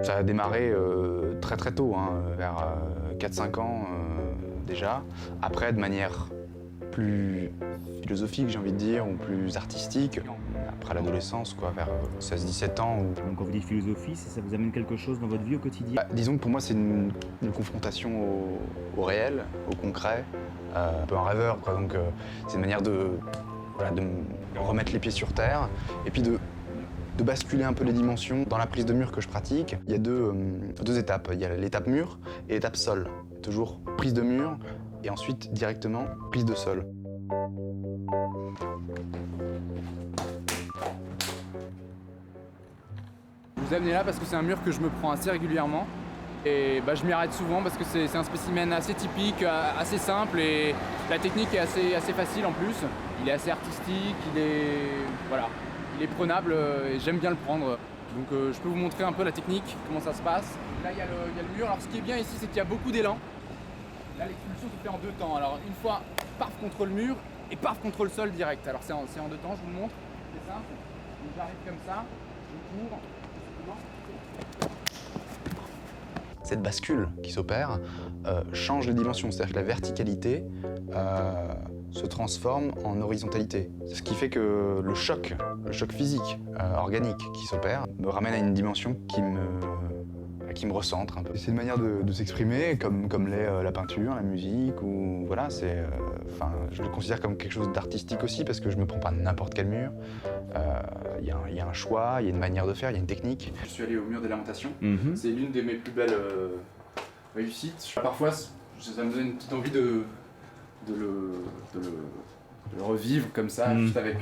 Ça a démarré très très tôt, hein, vers 4-5 ans déjà. Après, de manière plus philosophique, j'ai envie de dire, ou plus artistique. Après l'adolescence, quoi, vers 16-17 ans. Donc quand vous dites philosophie, ça vous amène quelque chose dans votre vie au quotidien? Disons que pour moi, c'est une confrontation au réel, au concret, un peu un rêveur, quoi. Donc c'est une manière voilà, de me remettre les pieds sur terre et puis de basculer un peu les dimensions. Dans la prise de mur que je pratique, il y a deux étapes. Il y a l'étape mur et l'étape sol. Toujours prise de mur et ensuite directement prise de sol. Je vous ai amené là parce que c'est un mur que je me prends assez régulièrement. Et je m'y arrête souvent parce que c'est un spécimen assez typique, assez simple et la technique est assez facile en plus. Il est assez artistique, il est prenable et j'aime bien le prendre. Donc je peux vous montrer un peu la technique, comment ça se passe. Là il y a le mur. Alors ce qui est bien ici, c'est qu'il y a beaucoup d'élan. Là l'expulsion se fait en deux temps. Alors une fois, paf contre le mur et paf contre le sol direct. Alors c'est en deux temps, je vous le montre. C'est simple. Donc j'arrive comme ça, je cours. Cette bascule qui s'opère change les dimensions, c'est-à-dire que la verticalité se transforme en horizontalité. C'est ce qui fait que le choc physique, organique qui s'opère, me ramène à une dimension qui me recentre un peu. C'est une manière de s'exprimer comme l'est la peinture, la musique, ou voilà, je le considère comme quelque chose d'artistique aussi parce que je me prends pas n'importe quel mur. Il y a un choix, il y a une manière de faire, il y a une technique. Je suis allé au mur des lamentations. C'est l'une de mes plus belles réussites. Parfois, ça me donne une petite envie de le revivre comme ça, juste avec.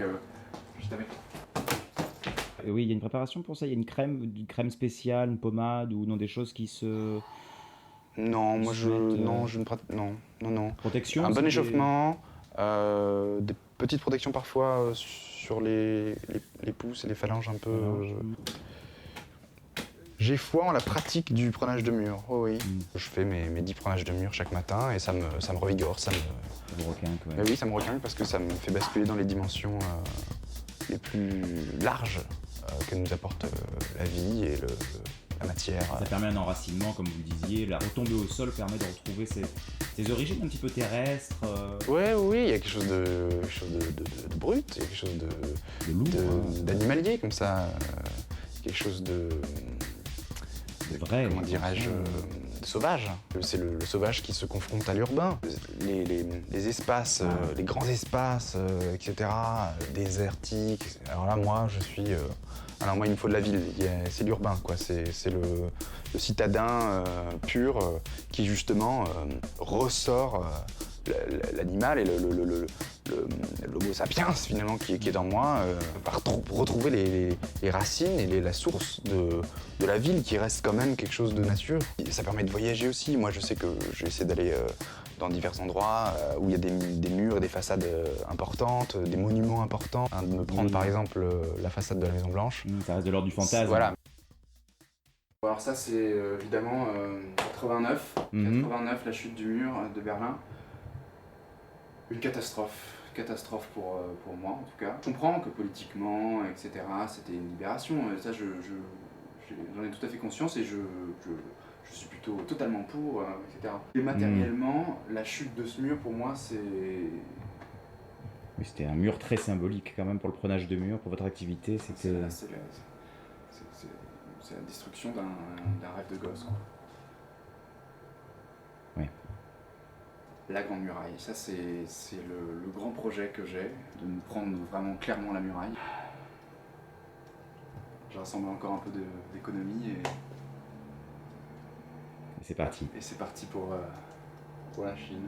Oui, il y a une préparation pour ça, il y a une crème spéciale, une pommade ou non, des choses qui se... Non, moi non, je ne pratique. Non. Protection. Un bon échauffement, des petites protections parfois sur les pouces et les phalanges un peu. J'ai foi en la pratique du prenage de mur. Oh oui. Je fais mes 10 prenages de mur chaque matin et ça me revigore, ça me. vous requinque, ouais. Mais oui, ça me requinque parce que ça me fait basculer dans les dimensions les plus larges que nous apporte la vie et la matière. Ça permet un enracinement, comme vous le disiez. La retombée au sol permet de retrouver ses origines un petit peu terrestres. Ouais, oui, il y a quelque chose de brut, il y a quelque chose De lourd, d'animalier comme ça, quelque chose de vrai. Comment dirais-je, de sauvage. C'est le sauvage qui se confronte à l'urbain. Les espaces, les grands espaces, etc., désertiques. Alors là, moi, moi, il me faut de la ville. C'est l'urbain, quoi. C'est le citadin pur qui, justement, ressort l'animal et l'homo sapiens, finalement, qui est dans moi, par retrouver les racines et la source de la ville qui reste quand même quelque chose de nature. Et ça permet de voyager aussi. Moi, je sais que j'essaie d'aller dans divers endroits où il y a des murs et des façades importantes, des monuments importants. De me prendre par exemple la façade de la Maison Blanche. Ça reste de l'ordre du fantasme. Voilà. Alors ça, c'est évidemment 89. 89, la chute du mur de Berlin. Une catastrophe pour moi en tout cas. Je comprends que politiquement, etc., c'était une libération, ça j'en ai tout à fait conscience et je suis plutôt totalement pour, etc. Et matériellement, la chute de ce mur pour moi c'est... Mais c'était un mur très symbolique quand même pour le prenage de mur, pour votre activité, c'était... C'est la destruction d'un rêve de gosse, quoi. Oui. La Grande Muraille, ça c'est le grand projet que j'ai, de me prendre vraiment clairement la muraille. J'ai rassemblé encore un peu d'économie et c'est parti. Et c'est parti pour la Chine.